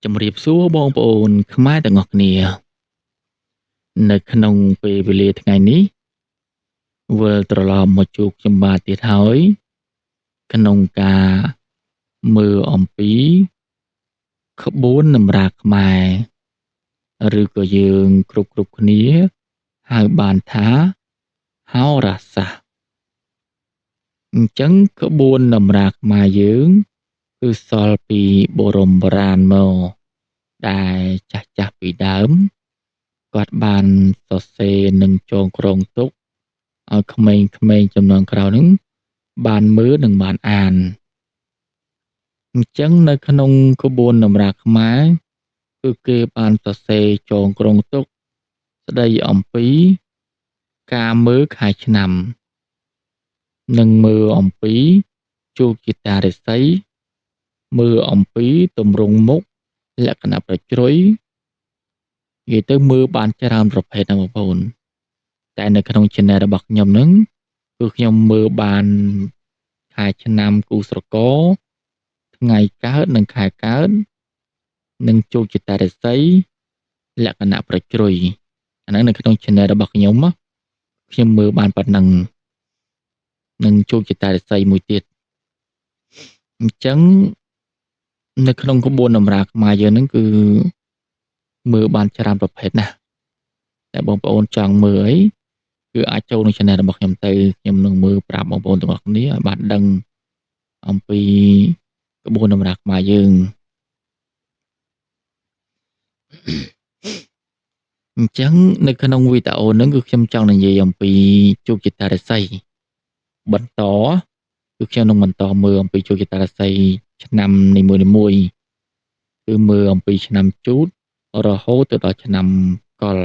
ជំរាបសួរបងប្អូនខ្មែរទាំងអស់គ្នានៅក្នុងពេលវេលាថ្ងៃនេះវិលត្រឡប់មកជួបខ្ញុំបាទទៀតហើយក្នុងការមើលអំពីក្បួនតម្រាខ្មែរឬក៏យើងគ្រប់គ្នាហៅបានថាហោរាសាស្ត្រអញ្ចឹងក្បួនតម្រាខ្មែរយើងគឺសល់ពីបុរាណមកដែលចាស់ពីដើមគាត់បានសរសេរនិងចងក្រងទុកឲ្យក្មេងៗជំនាន់ក្រោយនឹងបានមើលនិងបានអានអញ្ចឹងនៅក្នុងក្បួនតម្រាខ្មែរគឺគេបានសរសេរចងក្រងទុកស្ដីអំពីការមើលខែឆ្នាំនិងមើលអំពីជោគជតារាសីមើលអំពីទម្រង់មុខលក្ខណៈប្រជ្រុយនិយាយទៅមើលបានច្រើនប្រភេទណាបងប្អូនតែនៅក្នុង channel របស់ខ្ញុំហ្នឹងគឺខ្ញុំមើលបានខែឆ្នាំគូស្រករថ្ងៃកើតនិងខែកើតនិងជោគជតារាសីលក្ខណៈប្រជ្រុយអាហ្នឹងនៅក្នុង channel របស់ខ្ញុំមើលបានប៉ុណ្ណឹងនិងជោគជតារាសីមួយទៀតអញ្ចឹងនៅក្នុងក្បួនតម្រាខ្មែរយើងហ្នឹងគឺមើលបានច្រើនប្រភេទណាស់តែបងប្អូនចង់មើលអីគឺអាចចូលក្នុង channel របស់ខ្ញុំទៅខ្ញុំនឹងមើលប្រាប់បងប្អូនទាំងអស់គ្នាឲ្យបានដឹងអំពីក្បួនតម្រាខ្មែរយើងអញ្ចឹងនៅក្នុងវីដេអូហ្នឹងគឺខ្ញុំចង់និយាយអំពីជោគជតារាសីបន្តគឺខ្ញុំនឹងបន្តមើលអំពីជោគជតារាសីឆ្នាំនីមួយៗគឺមើលអំពីឆ្នាំជូតរហូតទៅដល់ឆ្នាំកុរ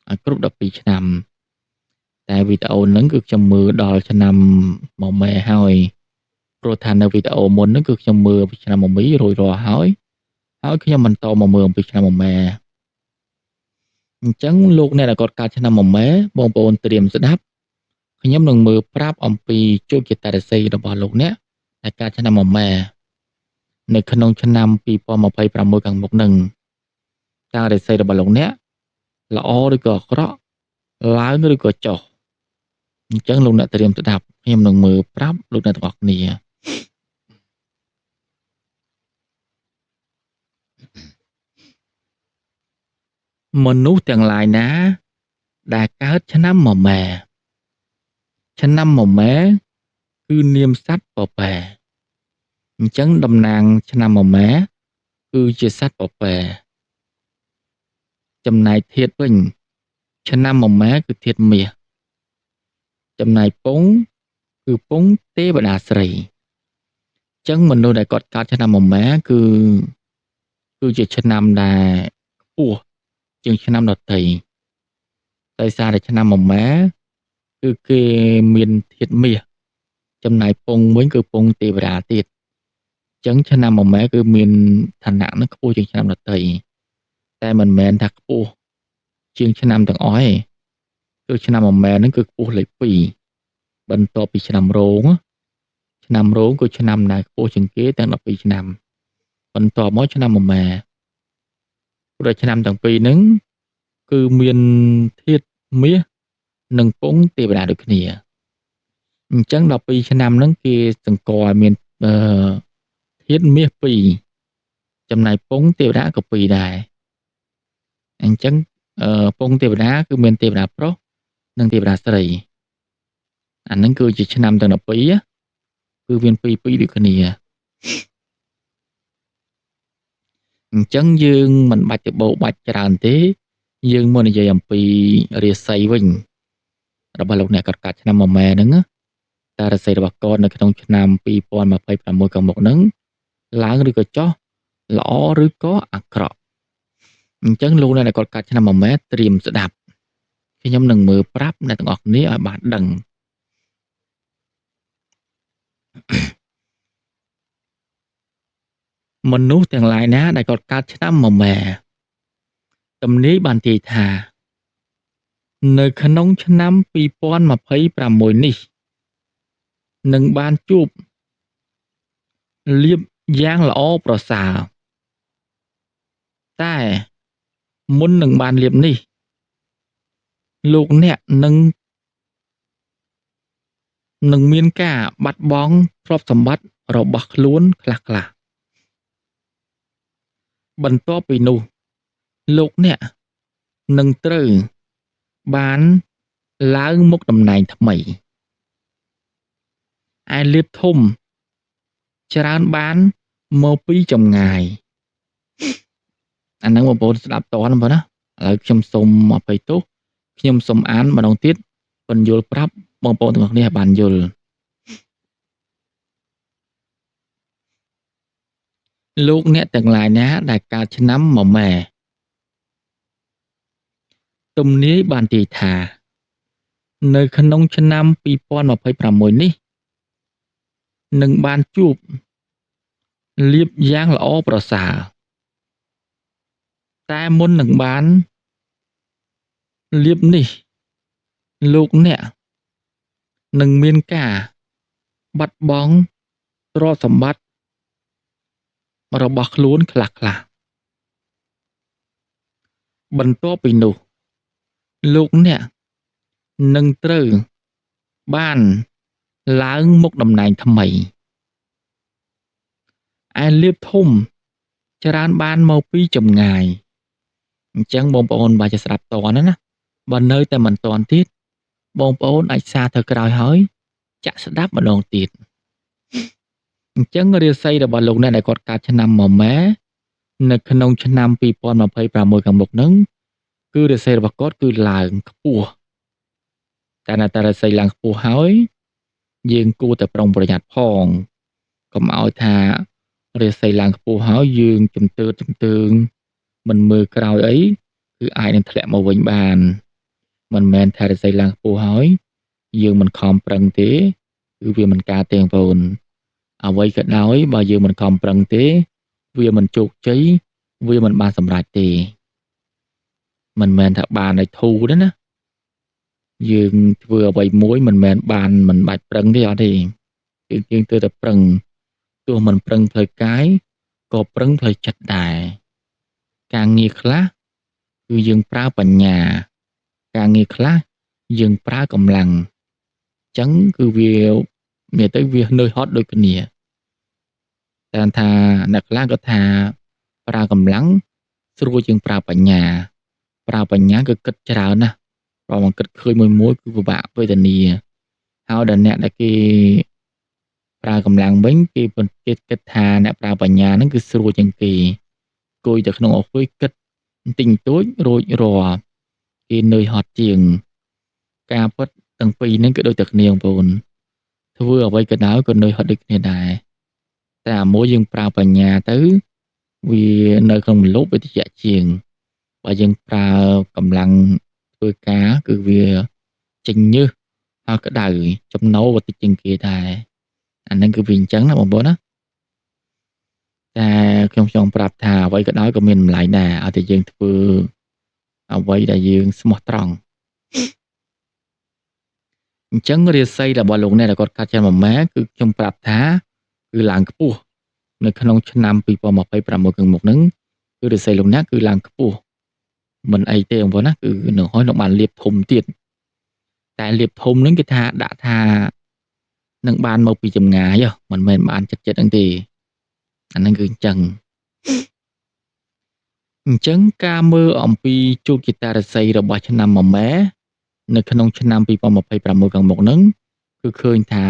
ឲ្យគ្រប់12ឆ្នាំតែវីដេអូហ្នឹងគឺខ្ញុំមើលដល់ឆ្នាំមកម៉ែហើយព្រោះថានៅវីដេអូមុនហ្នឹងគឺខ្ញុំមើលពីឆ្នាំមកមីរួចរាល់ហើយខ្ញុំបន្តមកមើលអំពីឆ្នាំមកម៉ែអញ្ចឹងលោកអ្នកដែលគាត់កើតឆ្នាំមកម៉ែបងប្អូនត្រៀមស្ដាប់ខ្ញុំនឹងមើលប្រាប់អំពីជោគជតារាសីរបស់លោកអ្នកដែលកើតឆ្នាំមកម៉ែនៅក្នុងឆ្នាំ2026ខាងមុខហ្នឹងតើរាសីរបស់លោកអ្នកល្អឬក៏អាក្រក់ឡើងឬក៏ចុះអញ្ចឹងលោកអ្នកត្រៀមស្ដាប់ខ្ញុំនឹងមើលប្រាប់លោកអ្នកទាំងអស់គ្នាមនុស្សទាំងឡាយណាដែលកើតឆ្នាំមកម៉ែឆ្នាំមកម៉ែគឺនាមសត្វពពែអញ្ចឹងតំណាងឆ្នាំមកម៉ែគឺជាសត្វពពែចំណែកធាតុវិញឆ្នាំមកម៉ែគឺធាតុមាសចំណែកពងគឺពងទេវតាស្រីអញ្ចឹងមនុស្សដែលគាត់កើតឆ្នាំមកម៉ែគឺជាឆ្នាំដែលខ្ពស់ជាងឆ្នាំដទៃដោយសារតែឆ្នាំមកម៉ែគឺគេមានធាតុមាសចំណែកពងវិញគឺពងទេវតាទៀតអញ្ចឹងឆ្នាំមកម៉ែគឺមានឋានៈនឹងខ្ពស់ជាងឆ្នាំដទៃតែមិនមែនថាខ្ពស់ជាងឆ្នាំទាំងអស់ទេគឺឆ្នាំមកម៉ែហ្នឹងគឺខ្ពស់លេខ2បន្ទាប់ពីឆ្នាំរោងគឺឆ្នាំដែលខ្ពស់ជាងគេទាំង12ឆ្នាំបន្ទាប់មកឆ្នាំមកម៉ែព្រោះឆ្នាំទាំងពីរហ្នឹងគឺមានធាតុមាសនិងពងទេវតាដូចគ្នាអញ្ចឹង12ឆ្នាំហ្នឹងគេសង្កល់មានធាតុមាស2ចំណែកពងទេវតាក៏2ដែរអញ្ចឹងពងទេវតាគឺមានទេវតាប្រុសនិងទេវតាស្រីអាហ្នឹងគឺជាឆ្នាំទាំង12គឺមាន2ដូចគ្នាអញ្ចឹងយើងមិនបាច់ទៅបោកបាច់ច្រើនទេយើងមកនិយាយអំពីរាសីវិញរបស់លោកអ្នកកើតឆ្នាំមកម៉ែហ្នឹងតើរាសីរបស់គាត់នៅក្នុងឆ្នាំ2026ខាងមុខហ្នឹងឡើងឬក៏ចុះល្អឬក៏អាក្រក់អញ្ចឹងលោកអ្នកដែលគាត់កើតឆ្នាំមកម៉ែត្រៀមស្ដាប់ខ្ញុំនឹងមើលប្រាប់អ្នកទាំងអស់គ្នាឲ្យបានដឹងមនុស្សទាំងឡាយណាដែលគាត់កើតឆ្នាំមកម៉ែទំនាយបានទាយថានៅក្នុងឆ្នាំ2026នេះនឹងបានជួបលៀបយ៉ាងល្អប្រសើរ តែមុននឹងបានលៀបនេះលោកអ្នកនឹងមានការបាត់បង់ទ្រព្យសម្បត្តិរបស់ខ្លួនខ្លះបន្ទាប់ពីនោះលោកអ្នកនឹងត្រូវបានឡើងមុខតំណែងថ្មីឯលៀបធំច្រើនបានមកពីចម្ងាយអាហ្នឹងបងប្អូនស្ដាប់តណាបងប្អូនណាឥឡូវខ្ញុំសូមអភ័យទោសខ្ញុំសូមអានម្ដងទៀតពន្យល់ប្រាប់បងប្អូនទាំងអស់គ្នាឲ្យបានយល់លោកអ្នកទាំងឡាយណាដែលកើតឆ្នាំមមែទំនាយបានទាយថានៅក្នុងឆ្នាំ2026នេះនឹងបានជួបលៀបយ៉ាងល្អប្រសើរតែមុននឹងបានលៀបនេះលោកអ្នកនឹងមានការបាត់បង់ទ្រព្យសម្បត្តិរបស់ខ្លួនខ្លះបន្ទាប់ពីនោះលោកអ្នកនឹងត្រូវបានឡើងមុខតំណែងថ្មីឯលៀបធំច្រើនបានមកពីចម្ងាយអញ្ចឹងបងប្អូនបើជាស្ដាប់តណាបើនៅតែមិនតន់ទៀតបងប្អូនអាចសារទៅក្រោយហើយចាក់ស្ដាប់ម្ដងទៀតអញ្ចឹងរាសីរបស់លោកអ្នកដែលគាត់កើតឆ្នាំមមែនៅក្នុងឆ្នាំ2026ខាងមុខហ្នឹងគឺរាសីរបស់គាត់គឺឡើងខ្ពស់តែនៅតែរាសីឡើងខ្ពស់ហើយយើងគួរតែប្រុងប្រយ័ត្នផងកុំឲ្យថារាសីឡើងខ្ពស់ហើយយើងជំទើងមិនមើលក្រោយអីគឺអាចនឹងធ្លាក់មកវិញបានមិនមែនថារាសីឡើងខ្ពស់ហើយយើងមិនខំប្រឹងទេគឺវាមិនកើតទេបងប្អូនអ្វីក៏ដោយបើយើងមិនខំប្រឹងទេវាមិនជោគជ័យវាមិនបានសម្រេចទេមិនមែនថាបានឲ្យធូរទេណាយើងធ្វើអ្វីមួយមិនមែនបានមិនបាច់ប្រឹងទេអត់ទេយើងត្រូវតែប្រឹងទោះមិនប្រឹងផ្លូវកាយក៏ប្រឹងផ្លូវចិត្តដែរការងារខ្លះគឺយើងប្រើបញ្ញាការងារខ្លះយើងប្រើកម្លាំងអញ្ចឹងគឺវាមានទៅវានឿយហត់ដូចគ្នាតែថាអ្នកខ្លះក៏ថាប្រើកម្លាំងស្រួលជាងប្រើបញ្ញាគឺគិតច្រើនណាស់បើមកគិតឃើញមួយគឺពិបាកវេទនាហើយដល់អ្នកដែលគេប្រើកម្លាំងវិញគេគិតថាអ្នកប្រើបញ្ញាហ្នឹងគឺស្រួលជាងគេគួយទៅក្នុងអហ្វុយគិតបន្តិចបន្តួចរួចរាល់គេនឿយហត់ជាងការពិតទាំងពីរហ្នឹងគឺដូចតែគ្នាបងប្អូនធ្វើអ្វីក៏ដោយក៏នឿយហត់ដូចគ្នាដែរតែអាមួយយើងប្រើបញ្ញាទៅវានៅក្នុងមលុបវិទ្យាជាងបើយើងប្រើកម្លាំងធ្វើការគឺវាចេញញើសហើយក្តៅចំណូលក៏តិចជាងគេដែរអាហ្នឹងគឺវាអញ្ចឹងណាបងប្អូនណាតែខ្ញុំចង់ប្រាប់ថាអ្វីក៏ដោយក៏មានតម្លៃដែរឲ្យតែយើងធ្វើអ្វីដែលយើងស្មោះត្រង់អញ្ចឹងរាសីរបស់លោកអ្នកដែលគាត់កាត់ចាំម៉ែគឺខ្ញុំប្រាប់ថាគឺឡើងខ្ពស់នៅក្នុងឆ្នាំ2026ខាងមុខហ្នឹងគឺរាសីលោកអ្នកគឺឡើងខ្ពស់មិនអីទេបងប្អូនណាគឺនៅហើយនឹងបានលៀបធំទៀតតែលៀបធំហ្នឹងគេថាដាក់ថានឹងបានមកពីចម្ងាយមិនមែនបានចិត្តហ្នឹងទេអាហ្នឹងគឺអញ្ចឹងការមើលអំពីជោគជតារាសីរបស់ឆ្នាំមមែនៅក្នុងឆ្នាំ2026ខាងមុខហ្នឹងគឺឃើញថា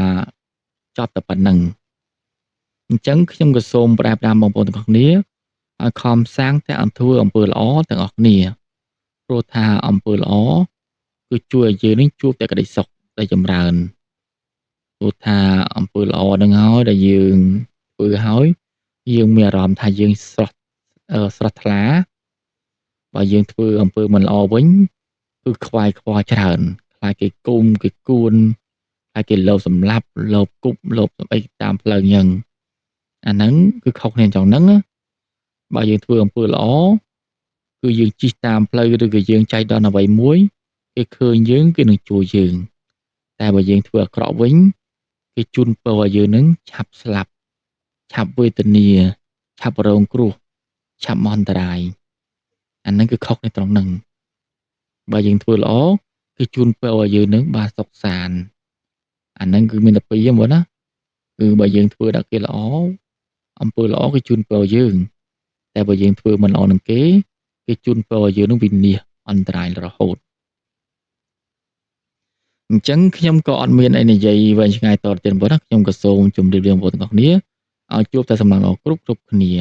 ចប់តែប៉ុណ្្នឹងអញ្ចឹងខ្ញុំក៏សូមប្រែប្រាំបងប្អូនទាំងអស់គ្នាឲ្យខំសាងតែធ្វើអំពើល្អទាំងអស់គ្នាព្រោះថាអំពើល្អគឺជួយឲ្យយើងនេះជួបតែក្តីសុខតែចម្រើនព្រោះថាអំពើល្អហ្នឹងហើយដែលយើងធ្វើហើយយើងមានអារម្មណ៍ថាយើងស្រស់ថ្លាបើយើងធ្វើអំពើមិនល្អវិញគឺខ្វាយខ្វល់ច្រើនខ្លាចគេគុំគេគួនខ្លាចគេលបសម្លាប់លបគប់លបអីតាមផ្លូវអញ្ចឹងអាហ្នឹងគឺខុសគ្នាអញ្ចឹងហ្នឹងបើយើងធ្វើអំពើល្អគឺយើងជិះតាមផ្លូវឬក៏យើងចៃដន្យអ្វីមួយគេឃើញយើងគេនឹងជួយយើងតែបើយើងធ្វើអាក្រក់វិញគេជូនពរឲ្យយើងនឹងឆាប់ស្លាប់ឆាប់វេទនាឆាប់រងគ្រោះឆាប់មហន្តរាយ អាហ្នឹងគឺខុសគ្នាត្រង់ហ្នឹងបើយើងធ្វើល្អគេជូនពរឲ្យយើងនឹងបានសុខសាន្តអាហ្នឹងគឺមានតែពីរហ្មងណាគឺបើយើងធ្វើដល់គេល្អអំពើល្អគេជូនពរយើងតែបើយើងធ្វើមិនល្អនឹងគេគេជូនពរឲ្យយើងនឹងវិនាសអន្តរាយរហូតអញ្ចឹងខ្ញុំក៏អត់មានអីនិយាយវែងឆ្ងាយតទៅទៀតបងប្អូនណាខ្ញុំក៏សូមជម្រាបលាបងប្អូនទាំងអស់គ្នាឲ្យជួបតែសំណាងល្អគ្រប់គ្នា